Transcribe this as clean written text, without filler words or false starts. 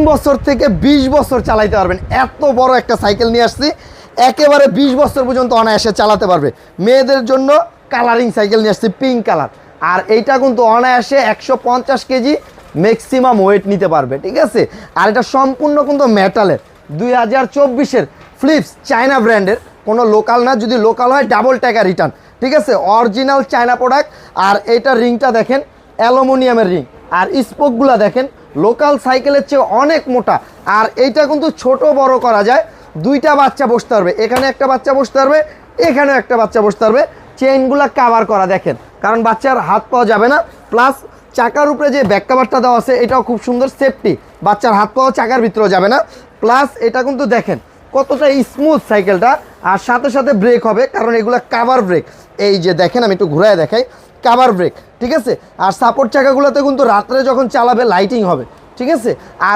বছর থেকে 20 বছর চালাইতে পারবেন, এত বড় একটা সাইকেল নিয়ে আসছি। একেবারে 20 বছর পর্যন্ত অনায়াসে চালাতে পারবে। মেয়েদের জন্য কালারিং সাইকেল নিয়ে আসছি, পিঙ্ক কালার। আর এইটা কিন্তু অনায়াসে 150 কেজি ম্যাক্সিমাম ওয়েট নিতে পারবে, ঠিক আছে। আর এটা সম্পূর্ণ কিন্তু মেটালের, 2024-এর ফ্লিপস, চায়না ব্র্যান্ডের, কোনো লোকাল না। যদি লোকাল হয় ডাবল টাকা রিটার্ন, ঠিক আছে। Original China product. আর এইটা রিংটা দেখেন অ্যালুমিনিয়ামের রিং, আর স্পোকগুলো দেখেন লোকাল সাইকেলের চেয়ে অনেক মোটা। আর এইটা কিন্তু ছোট বড় করা যায়, দুইটা বাচ্চা বসতে পারবে, এখানে একটা বাচ্চা বসতে পারবে, এখানেও একটা বাচ্চা বসতে পারবে। চেইনগুলো কাভার করা দেখেন, কারণ বাচ্চার হাত পাওয়া যাবে না। প্লাস চাকার উপরে যে ব্যাক কাভারটা দেওয়া আছে এটাও খুব সুন্দর সেফটি, বাচ্চার হাত পাওয়া চাকার ভিতরেও যাবে না। প্লাস এটা কিন্তু দেখেন কতটা স্মুথ সাইকেলটা। আর সাথে সাথে ব্রেক হবে, কারণ এগুলো কাভার ব্রেক। এই যে দেখেন, আমি একটু ঘুরায় দেখাই, কাভার ব্রেক, ঠিক আছে। আর সাপোর্ট চাকাগুলোতে কিন্তু রাত্রে যখন চালাবে লাইটিং হবে, ঠিক আছে। আর